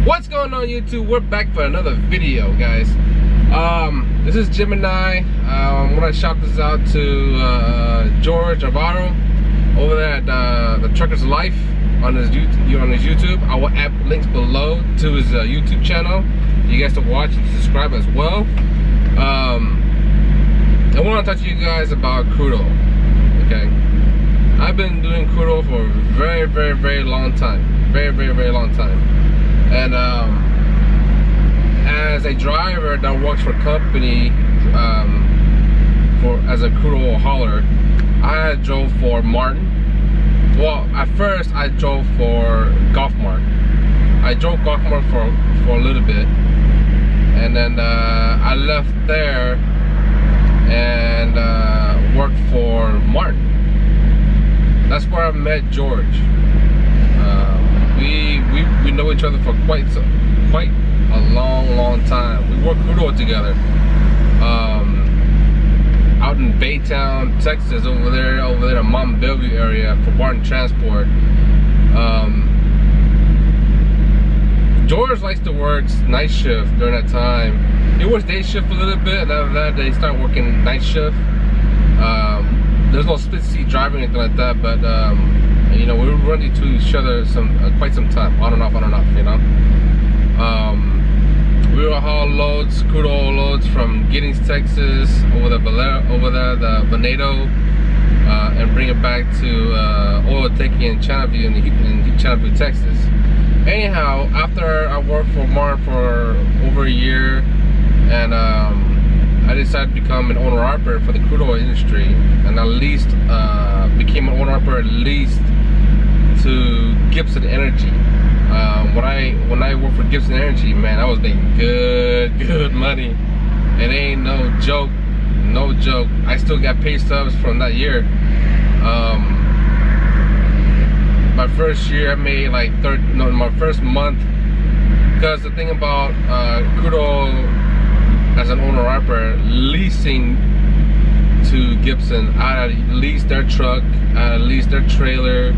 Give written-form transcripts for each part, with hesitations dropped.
What's going on, YouTube? We're back for another video, guys. This is Gemini. I want to shout this out to George Alvaro over there at the Trucker's Life on his YouTube. I will add links below to his YouTube channel. You guys to watch and subscribe as well. I want to talk to you guys about crude oil. Okay, I've been doing crude oil for a very long time. Very long time. And as a driver that works for a company as a crude oil hauler, I drove for Martin. Well, at first I drove for Golf Mart. I drove Golf Mart for a little bit, and then I left there and worked for Martin. That's where I met George. We know each other for quite a long time. We worked crude oil together out in Baytown, Texas, over there in Mount Bellevue area for Martin Transport. George likes to work night shift during that time. He works day shift a little bit, and after that they start working night shift. There's no split seat driving or anything like that, but you know, we were running to each other quite some time, on and off, you know. We would haul loads, crude oil loads from Giddings, Texas, over the Venado, and bring it back to oil taking in Channelview, in Channelview, Texas. Anyhow, after I worked for Martin for over a year, and I decided to become an owner-operator for the crude oil industry, and at least became an owner-operator at least to Gibson Energy. When I worked for Gibson Energy, man, I was making good money. It ain't no joke. I still got pay stubs from that year. My first year I made like my first month, because the thing about crude oil as an owner-operator, leasing to Gibson, I had to lease their truck, I had to lease their trailer,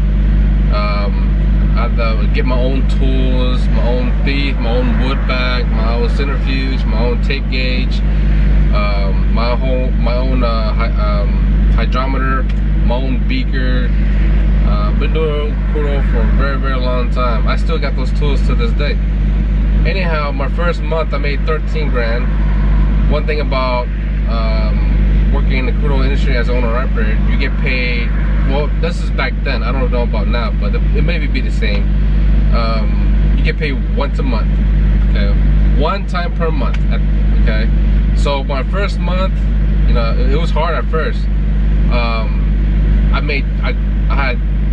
I had to get my own tools, my own thief, my own wood bag, my own centrifuge, my own tape gauge, my own hydrometer, my own beaker. Been doing crude oil for a very long time. I still got those tools to this day. Anyhow, my first month I made 13 grand. One thing about working in the crude oil industry as an owner-operator, you get paid, well, this is back then, I don't know about now, but it may be the same. You get paid once a month, okay? One time per month, okay? So my first month, you know, it was hard at first.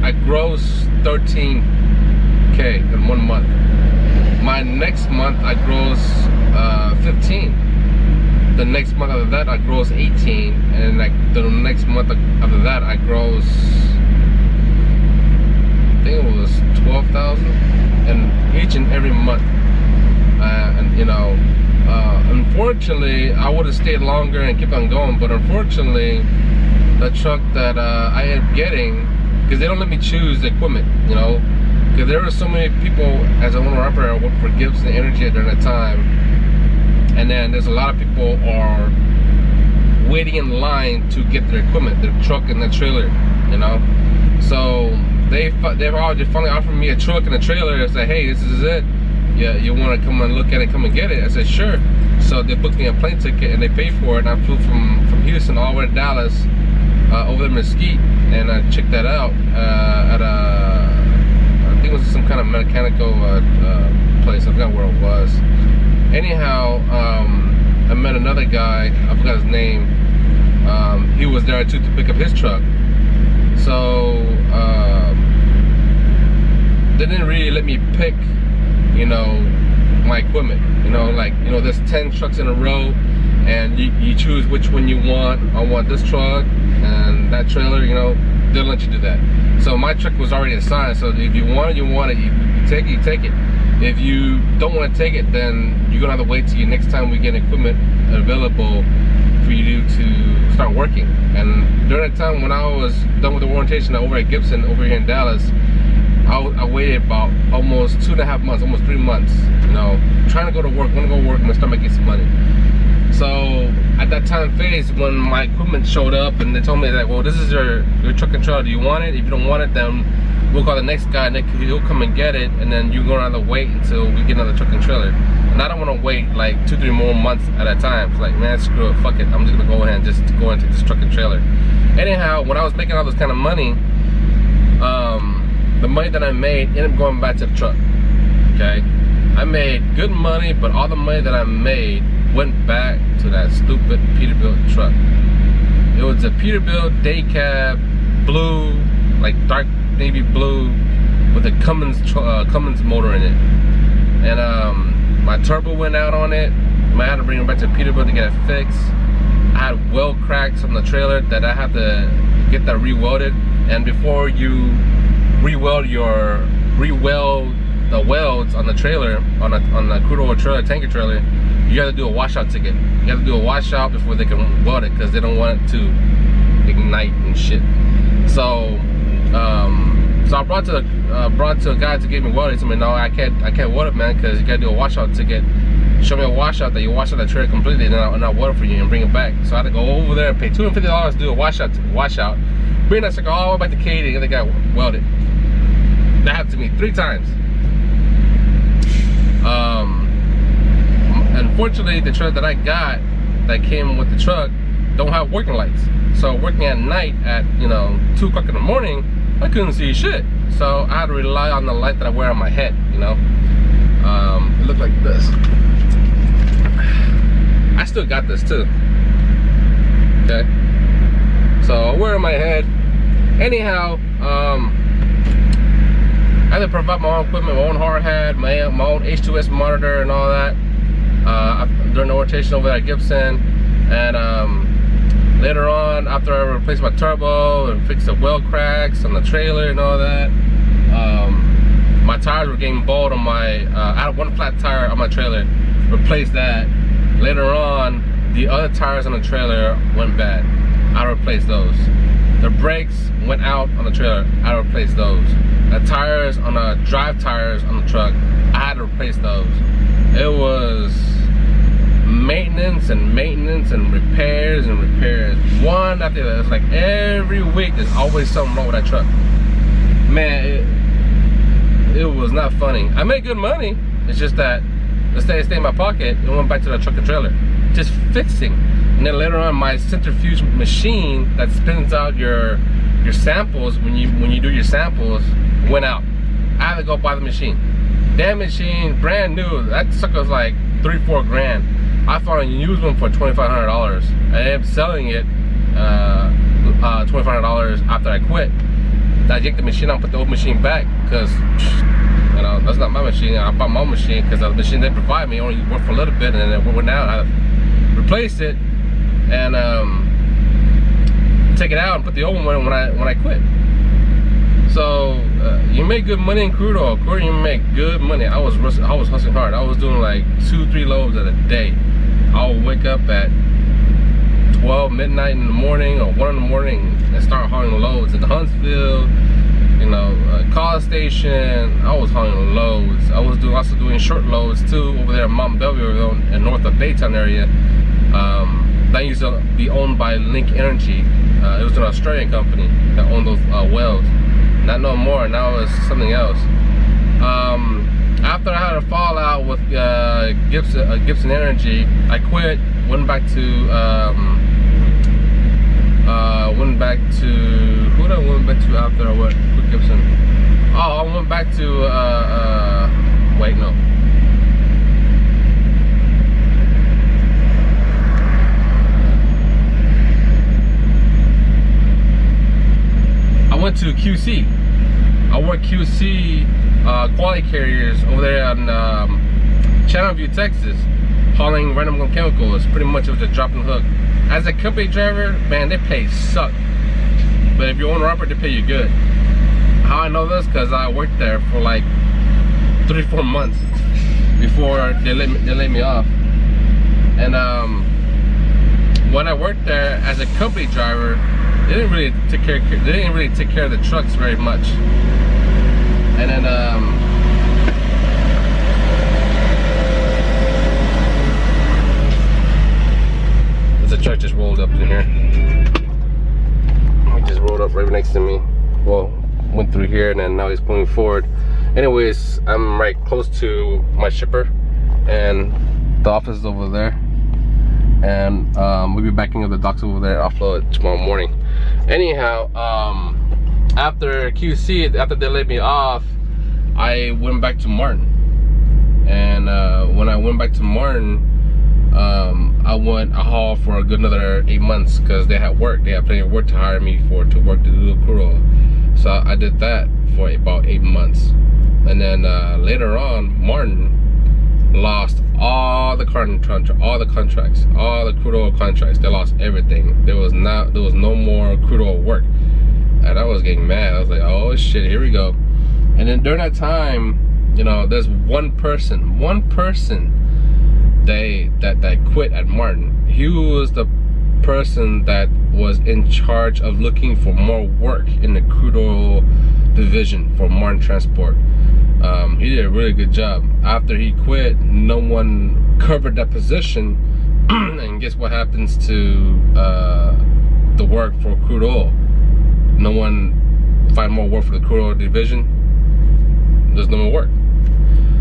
I grossed 13K in 1 month. My next month I grossed 15. The next month after that I grossed 18, and like the next month after that I grossed, I think it was 12,000, and each and every month. And you know, unfortunately I would have stayed longer and kept on going, but unfortunately the truck that I ended up getting, because they don't let me choose the equipment, you know, because there were so many people as an owner-operator work for Gibson Energy during that time, and then there's a lot of people are waiting in line to get their equipment, their truck and their trailer, you know. So they finally offered me a truck and a trailer and said, hey, this is it. Yeah, you want to come and look at it, come and get it? I said, sure. So they booked me a plane ticket and they paid for it, and I flew from Houston all the way to Dallas, over to Mesquite, and I checked that out at I think it was some kind of mechanical place. I forgot where it was. Anyhow, I met another guy, I forgot his name. He was there too to pick up his truck. So they didn't really let me pick, you know, my equipment. You know, like, you know, there's 10 trucks in a row, and you choose which one you want. I want this truck and that trailer, you know. They'll let you do that. So my truck was already assigned, so if you want it, you take it. If you don't want to take it, then you're gonna have to wait till next time we get equipment available for you to start working. And during that time when I was done with the orientation over at Gibson over here in Dallas, I waited about almost 2.5 months, almost 3 months, you know, trying to go to work, want to go to work, I'm gonna start making some money. So at that time phase, when my equipment showed up and they told me that, well, this is your truck and trailer, do you want it? If you don't want it, then we'll call the next guy and he'll come and get it, and then you're gonna have to wait until we get another truck and trailer. And I don't want to wait like 2-3 more months at a time. It's like, man, screw it, fuck it, I'm just gonna go ahead and just go and take this truck and trailer. Anyhow, when I was making all this kind of money, the money that I made ended up going back to the truck. Okay, I made good money, but all the money that I made went back to that stupid Peterbilt truck. It was a Peterbilt day cab, blue, like dark navy blue, with a Cummins motor in it. And my turbo went out on it. I had to bring it back to Peterbilt to get it fixed. I had weld cracks on the trailer that I had to get that re-welded. And before you re-weld the welds on the trailer, on the crude oil trailer, tanker trailer, you have to do a washout ticket. You have to do a washout before they can weld it, because they don't want it to ignite and shit. So so I brought to a guy to get me welded. He told me, no, I can't weld it, man, because you gotta do a washout ticket. Show me a washout that you wash out the trailer completely, and I'll weld it for you and bring it back. So I had to go over there and pay $250 to do a washout. Bring that sucker all the way back to Katy, and the guy welded. That happened to me 3 times. Unfortunately, the trailer that I got that came with the truck don't have working lights. So working at night at 2 o'clock in the morning, I couldn't see shit. So I had to rely on the light that I wear on my head. It looked like this. I still got this too. Okay. So I wear it on my head. Anyhow, I had to provide my own equipment, my own hard hat, my own H2S monitor and all that during the rotation over at Gibson. And later on, after I replaced my turbo and fixed the weld cracks on the trailer and all that, my tires were getting bald on my, I had one flat tire on my trailer, replaced that. Later on, the other tires on the trailer went bad. I replaced those. The brakes went out on the trailer. I replaced those. The tires on the drive tires on the truck, I had to replace those. It was maintenance and repairs and repairs. One after the other. It's like every week there's always something wrong with that truck. Man, it was not funny. I made good money. It's just that the stay in my pocket, it went back to the truck and trailer. Just fixing. And then later on, my centrifuge machine that spins out your samples when you do your samples went out. I had to go buy the machine. That machine, brand new, that sucker was like $3-4 grand. I found a used one for $2,500. I ended up selling it $2,500 after I quit. I yanked the machine out and put the old machine back, because that's not my machine. I bought my own machine because the machine they provide me only worked for a little bit, and then it went out. I replaced it and take it out and put the old one when I quit. So you make good money in crude oil. Crude, you make good money. I was hustling hard. I was doing like 2-3 loads a day. I would wake up at 12 midnight in the morning or 1 in the morning and start hauling loads in Huntsville, College Station. I was hauling loads. I was also doing short loads too over there in Mount Bellevue and north of Dayton area. That used to be owned by Link Energy. It was an Australian company that owned those wells. Not no more. Now it's something else. After I had a fallout with Gibson Energy, I quit. Went back to who did I went back to after I quit Gibson? Oh, I went back to wait, no. I went to QC. I worked QC quality carriers over there in Channelview, Texas, hauling random chemicals. Pretty much it was a drop and hook. As a company driver, man, they pay suck. But if you're owner operator, they pay you good. How I know this? Because I worked there for like 3-4 months before they let me off. And when I worked there as a company driver, they didn't really take care of the trucks very much. And then there's a truck just rolled up in here. He just rolled up right next to me. Well, went through here and then now he's pulling forward. Anyways, I'm right close to my shipper and the office is over there. And we'll be backing up the docks over there, offload it tomorrow morning. Anyhow, after QC, after they laid me off, I went back to Martin. And when I went back to Martin, I went a haul for a good another 8 months because they had work. They had plenty of work to hire me for, to work to do the crude oil. So I did that for about 8 months. And then later on, Martin lost all the contracts, all the crude oil contracts. They lost everything. There was no more crude oil work. And I was getting mad. I was like, oh shit, here we go. And then during that time, you know, there's one person that quit at Martin. He was the person that was in charge of looking for more work in the crude oil division for Martin Transport. He did a really good job. After he quit, no one covered that position. And guess what happens to the work for crude oil? No one find more work for the crude oil division. There's no more work.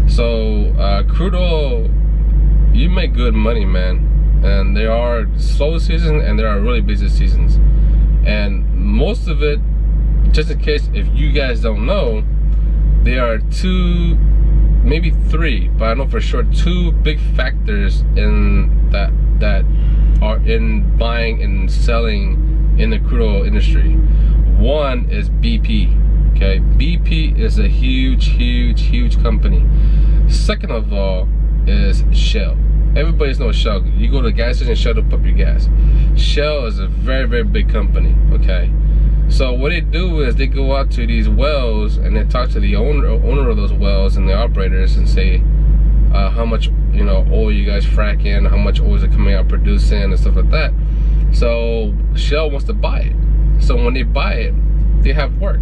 So crude oil, you make good money, man. And there are slow seasons and there are really busy seasons. And most of it, just in case if you guys don't know, there are two, maybe three, but I know for sure two big factors in that are in buying and selling in the crude oil industry. One is BP. Okay, BP is a huge company. Second of all is Shell. Everybody knows Shell. You go to the gas station, Shell to pump your gas. Shell is a very big company. Okay, so what they do is they go out to these wells and they talk to the owner of those wells and the operators and say how much, you know, oil you guys frack in, how much oil is it coming out producing and stuff like that. So Shell wants to buy it. So when they buy it, they have work.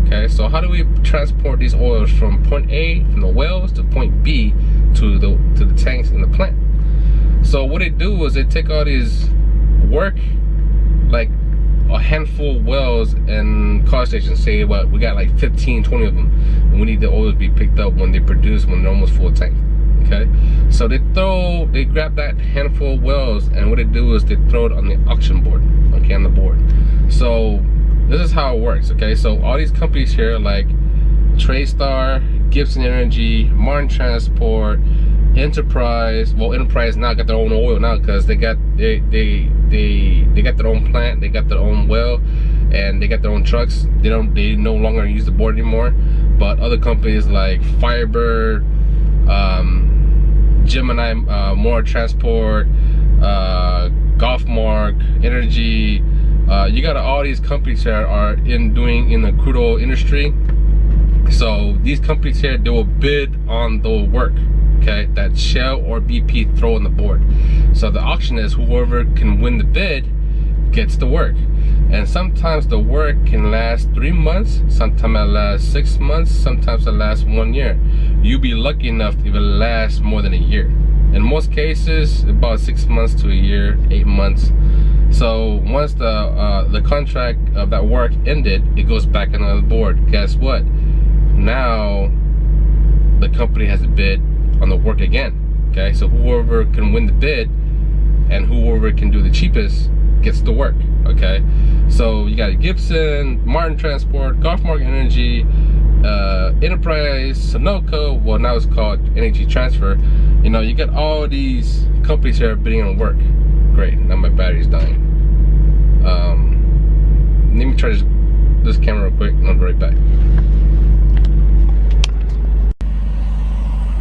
Okay, so how do we transport these oils from point A, from the wells, to point B, to the tanks in the plant? So what they do is they take all these work, like a handful of wells and car stations, say what, we got like 15, 20 of them, and we need the oil to be picked up when they produce, when they're almost full tank. Okay, so they grab that handful of wells, and what they do is they throw it on the auction board, okay, on the board. So this is how it works. Okay, so all these companies here like Traystar, Gibson Energy, Martin Transport, Enterprise. Well, Enterprise now got their own oil now because they got their own plant, they got their own well, and they got their own trucks. They no longer use the board anymore. But other companies like Firebird, Gemini More Transport, Golfmark Energy. You got all these companies here are in the crude oil industry. So these companies here, they will bid on the work, okay, that Shell or BP throw on the board. So the auction is whoever can win the bid gets the work. And sometimes the work can last 3 months, sometimes it lasts 6 months, sometimes it lasts 1 year. You'll be lucky enough if it lasts more than a year. In most cases, about 6 months to a year, 8 months. So once the contract of that work ended, it goes back on the board. Guess what? Now the company has a bid on the work again. Okay, so whoever can win the bid and whoever can do the cheapest gets the work. Okay, so you got Gibson, Martin Transport, Golfmark Energy, Enterprise, Sunoco. Well, now it's called Energy Transfer. You know, you got all these companies here bidding on work. Great, now my battery's dying. Let me charge this camera real quick and I'll be right back.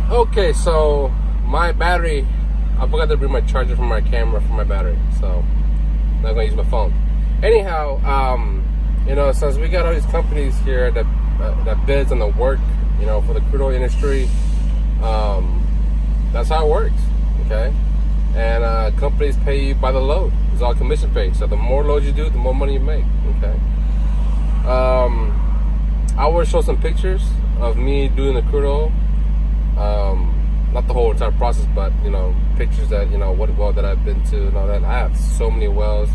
Okay, so my battery, I forgot to bring my charger from my camera for my battery, so I'm not gonna use my phone. Anyhow, you know, since we got all these companies here that bids on the work, you know, for the crude oil industry, that's how it works. Okay, and companies pay you by the load. It's all commission pay. So the more loads you do, the more money you make. Okay. I will show some pictures of me doing the crude oil. Not the whole entire process, but you know, pictures that, you know, what well that I've been to and all that. I have so many wells.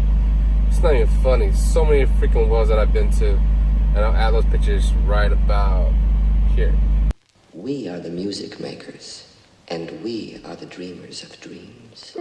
It's not even funny. So many freaking wells that I've been to, and I'll add those pictures right about here. We are the music makers, and we are the dreamers of dreams.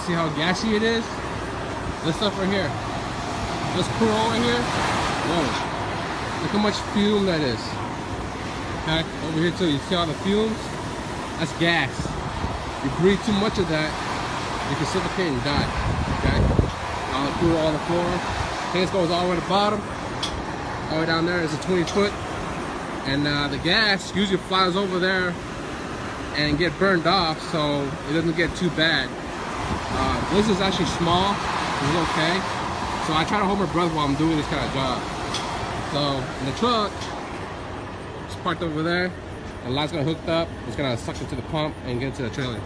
see how gassy it is? This stuff right here. This crude oil right here. Whoa. Look how much fume that is. Okay, over here too. You see all the fumes? That's gas. You breathe too much of that, you can suffocate and die. Okay? All the crude oil on the floor. Tank goes all the way to the bottom. All the way down there is a 20 foot. And the gas usually flies over there and get burned off, so it doesn't get too bad. This is actually small. It's okay. So I try to hold my breath while I'm doing this kind of job. So in the truck, it's parked over there. The line's gonna hooked up. It's gonna suck into the pump and get into the trailer.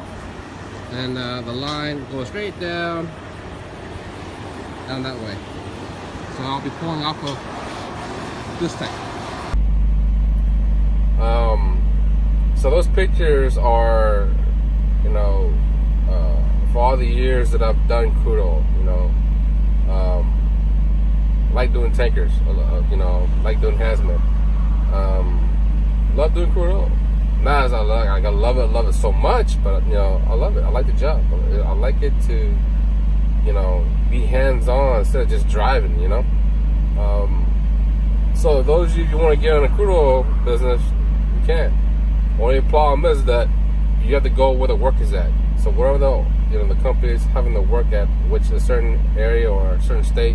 And the line goes straight down that way. So I'll be pulling off of this tank. So those pictures are, you know, for all the years that I've done crude oil, you know, like doing tankers, you know, like doing hazmat, love doing crude oil. Not as I love it so much, but you know, I love it. I like the job. I like it to, you know, be hands-on instead of just driving, you know. So those of you who want to get in the crude oil business, you can. Only problem is that you have to go where the work is at. So wherever the company is having the work at, which is a certain area or a certain state,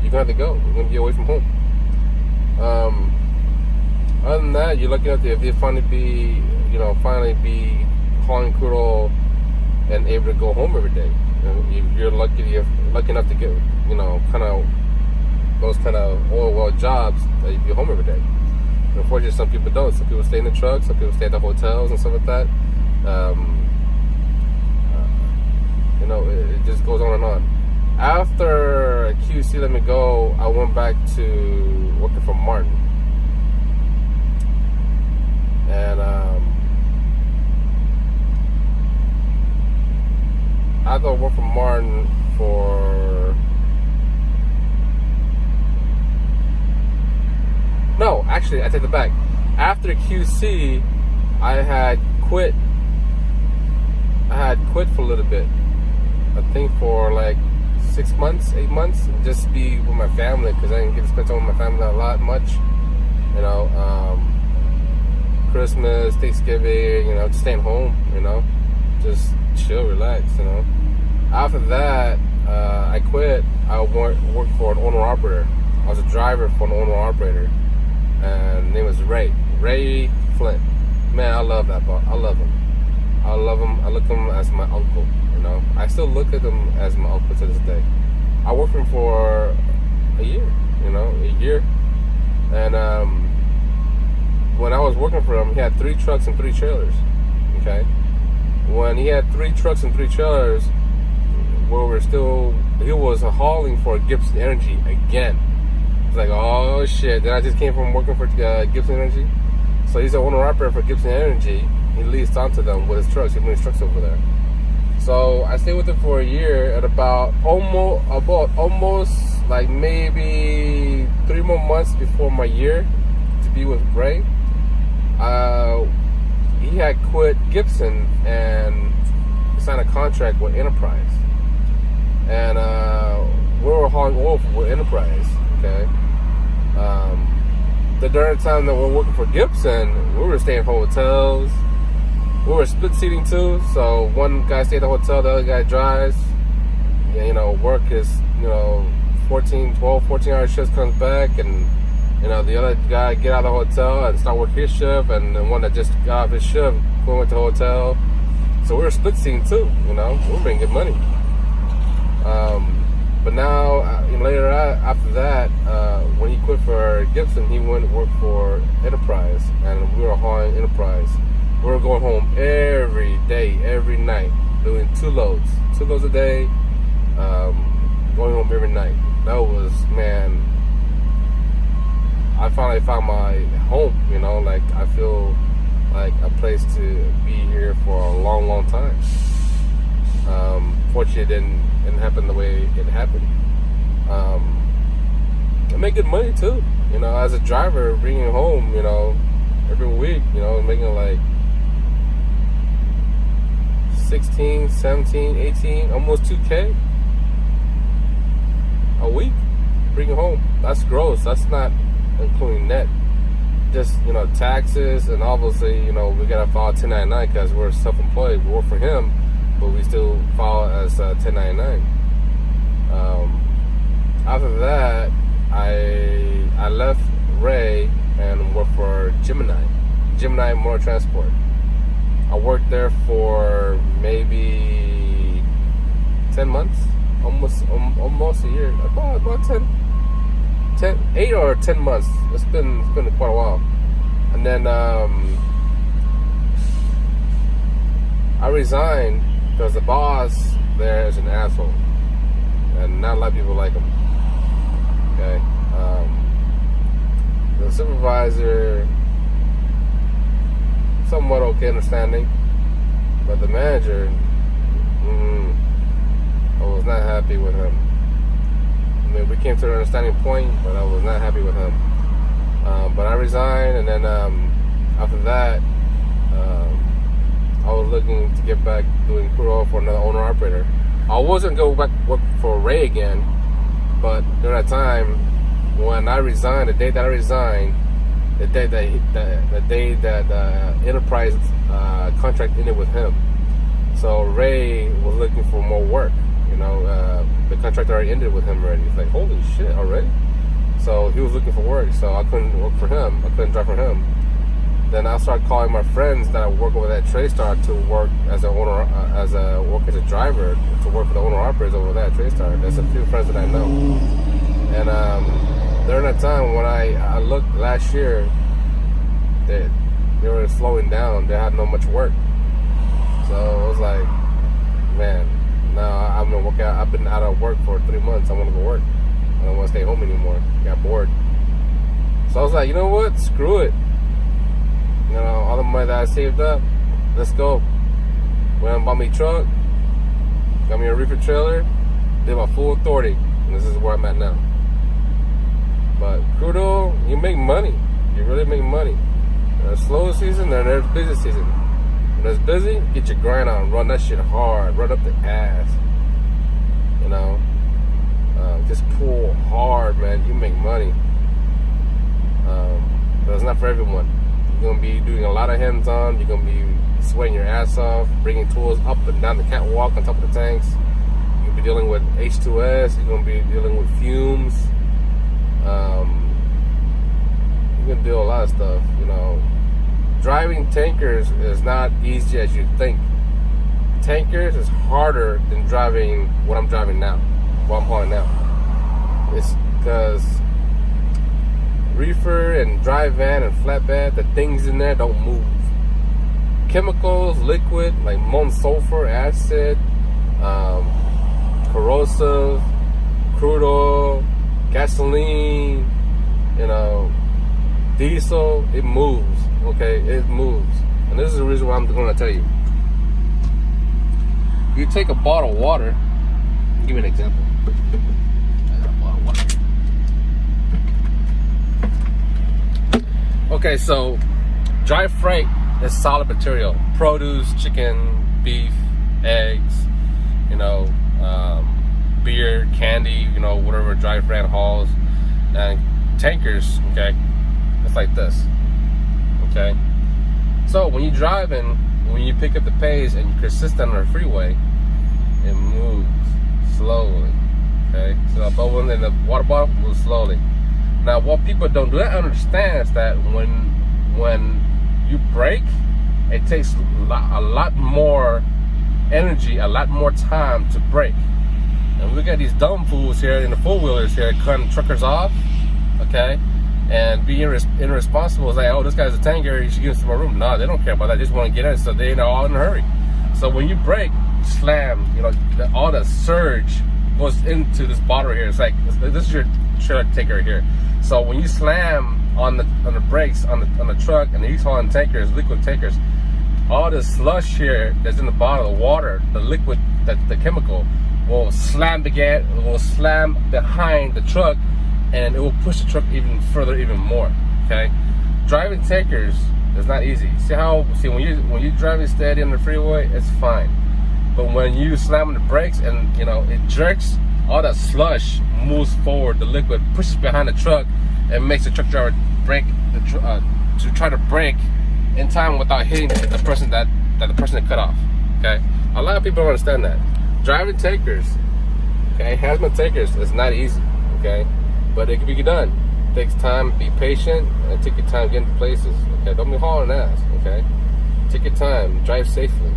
you're gonna have to go. You're gonna be away from home. Other than that, you're lucky enough if you finally be hauling crude oil and able to go home every day. You're lucky enough to get, you know, kind of those kind of oil well jobs that you be home every day. Unfortunately, some people don't. Some people stay in the truck. Some people stay at the hotels and stuff like that. You know, it just goes on and on. After QC let me go, I went back to working for Martin. And I thought I worked for Martin for... No, actually, I take it back. After QC, I had quit. For a little bit. I think for like 6 months, 8 months, just be with my family because I didn't get to spend time with my family much. You know, Christmas, Thanksgiving, you know, just staying home, you know, just chill, relax, you know. After that, I quit. I worked for an owner-operator. I was a driver for an owner-operator. And his name was Ray Flint. Man, I love that boss. I love him. I look at him as my uncle, you know. I still look at him as my uncle to this day. I worked for him for a year, you know, And when I was working for him, he had 3 trucks and 3 trailers, okay? When he had 3 trucks and 3 trailers, he was hauling for Gibson Energy again. It's like, oh shit, then I just came from working for Gibson Energy. So he's an owner-operator for Gibson Energy. He leased onto them with his trucks. He brings his trucks over there. So I stayed with him for a year. At about almost like maybe 3 more months before my year to be with Ray, he had quit Gibson and signed a contract with Enterprise. And we were hauling oil for Enterprise, okay? During the time that we were working for Gibson, we were staying in hotels. We were split seating too, so one guy stayed at the hotel, the other guy drives. Yeah, you know, work is, you know, 14-hour shifts, comes back, and you know, the other guy get out of the hotel and start working his shift, and the one that just got off his shift went to the hotel. So we were split seating too, you know, we were making good money. But now, later after that, when he quit for Gibson, he went to work for Enterprise, and we were hauling Enterprise. We were going home every day, every night, doing 2 loads a day, going home every night. That was, man, I finally found my home, you know, like I feel like a place to be here for a long, long time. Fortunately, it didn't happen the way it happened. I make good money too, you know, as a driver, bringing home, you know, every week, you know, making like $600, 16, 17, 18, almost 2K a week. Bring it home. That's gross. That's not including net. Just, taxes, and obviously, we gotta file 1099 because we're self-employed. We work for him, but we still file as 1099. After that, I left Ray and worked for Gemini Motor Transport. I worked there for maybe 10 months, almost a year, about 8 or 10 months. It's been quite a while. And then I resigned because the boss there is an asshole, and not a lot of people like him. Okay, the supervisor, somewhat okay, understanding, but the manager, I was not happy with him. I mean, we came to an understanding point, but I was not happy with him. But I resigned, and then after that, I was looking to get back doing crew oil for another owner-operator. I wasn't going to go back work for Ray again, but during that time, when I resigned, the day that I resigned, the day that the enterprise contract ended with him. So Ray was looking for more work. The contract already ended with him already. It's like, holy shit, already? So he was looking for work, so I couldn't work for him. I couldn't drive for him. Then I started calling my friends that I work over at TradeStar to work as a driver, to work for the owner operators over there at TradeStar. There's a few friends that I know. And during that time, when I looked last year, they were slowing down. They had no much work. So I was like, man, now I'm gonna work out. I've been out of work for 3 months. I want to go work. I don't want to stay home anymore. Got bored. So I was like, you know what? Screw it. All the money that I saved up, let's go. Went and bought me a truck, got me a reefer trailer, did my full authority, and this is where I'm at now. But crude oil, you make money. You really make money. There's slow season and there's busy season. When it's busy, get your grind on, run that shit hard, run up the ass. Just pull hard, man. You make money. But it's not for everyone. You're gonna be doing a lot of hands-on. You're gonna be sweating your ass off, bringing tools up and down the catwalk on top of the tanks. You'll be dealing with H2S. You're gonna be dealing with fumes. You're gonna do a lot of stuff. Driving tankers is not easy as you think. Tankers is harder than driving what I'm driving now, what I'm hauling now. It's because reefer and dry van and flatbed, the things in there don't move. Chemicals, liquid, like molten sulfur, acid, corrosive, crude oil, gasoline, diesel, it moves, okay? It moves. And this is the reason why I'm going to tell you. You take a bottle of water, I'll give you an example. I got a bottle of water. Okay, so dry freight is solid material. Produce, chicken, beef, eggs, beer, candy, whatever dry freight hauls. And tankers, okay, it's like this, okay? So when you're driving, when you pick up the pace and you're consistent on the freeway, it moves slowly, okay? So the bubble in the water bottle moves slowly. Now, what people don't understand is that when you brake, it takes a lot more energy, a lot more time to brake. And we got these dumb fools here in the four-wheelers here cutting truckers off, okay? And being irresponsible is like, oh, this guy's a tanker, you should give him some more room. No, they don't care about that. They just want to get in, so they're all in a hurry. So when you brake, you slam, all the surge goes into this bottle here. It's like, this is your trailer tanker here. So when you slam on the brakes on the truck, and these hauling tankers, liquid tankers, all this slush here that's in the bottle, the water, the liquid, the chemical, will slam behind the truck, and it will push the truck even further, even more. Okay, driving tankers is not easy. See when you're driving steady on the freeway, it's fine. but when you slam on the brakes and you know it jerks, all that slush moves forward. The liquid pushes behind the truck and makes the truck driver brake to try to brake in time without hitting the person that the person had cut off. Okay, a lot of people don't understand that. Driving tankers, okay, hazmat tankers, is not easy. Okay, but it can be done. It takes time. Be patient and take your time getting to places. Okay, don't be hauling ass. Okay, take your time. Drive safely.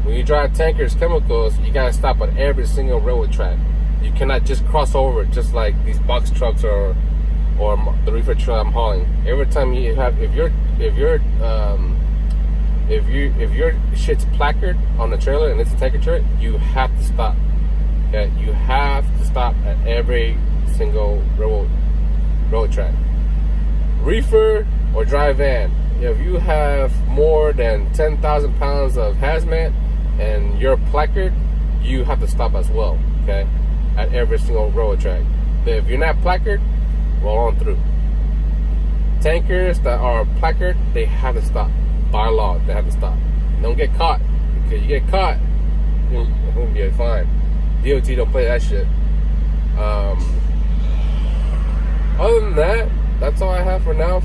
When you drive tankers, chemicals, you gotta stop at every single railroad track. You cannot just cross over, just like these box trucks or the reefer truck I'm hauling. Every time you have, if your shit's placard on the trailer and it's a tanker trailer, you have to stop. Okay, you have to stop at every single road track. Reefer or dry van. If you have more than 10,000 pounds of hazmat and you're placard, you have to stop as well. Okay, at every single railroad track. But if you're not placard, roll on through. Tankers that are placard, they have to stop. By law, they have to stop. Don't get caught, because you get caught, you're gonna be fine. DOT don't play that shit. Other than that, that's all I have for now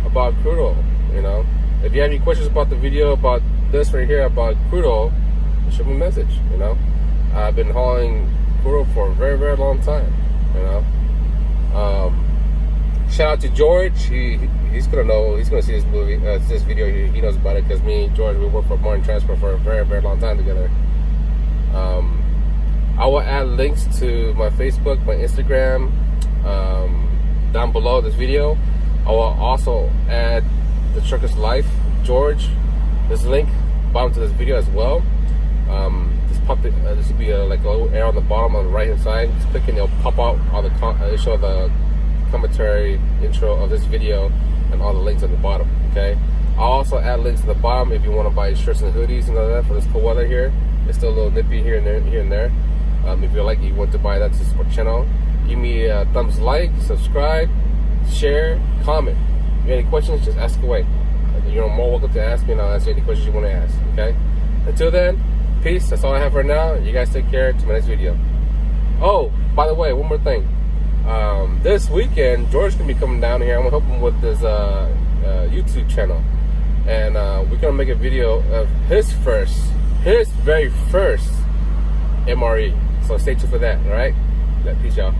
about crude oil. You know, if you have any questions about the video about this right here about crude oil, shoot me a message. You know, I've been hauling crude oil for a very, very long time. You know, shout out to George. He's gonna know. He's gonna see this movie, this video. He knows about it because me and George, we worked for Martin Transport for a very, very long time together. I will add links to my Facebook, my Instagram, down below this video. I will also add the Trucker's Life, George, this link bottom to this video as well. This will be like a little arrow on the bottom on the right hand side. Just click and it'll pop out all the it'll show the commentary intro of this video and all the links at the bottom. Okay, I'll also add links at the bottom if you want to buy shirts and hoodies and all that for this cold weather here. It's still a little nippy here and there. If you want to buy that to support the channel, give me a thumbs like, subscribe, share, comment. If you have any questions, just ask away. You're more welcome to ask me, and I'll answer any questions you want to ask. Okay. Until then, peace. That's all I have for now. You guys take care. To my next video. Oh, by the way, one more thing. This weekend, George can be coming down here. I'm gonna help him with this YouTube channel, and we're gonna make a video of his very first MRE. So stay tuned for that. All right. Peace, y'all.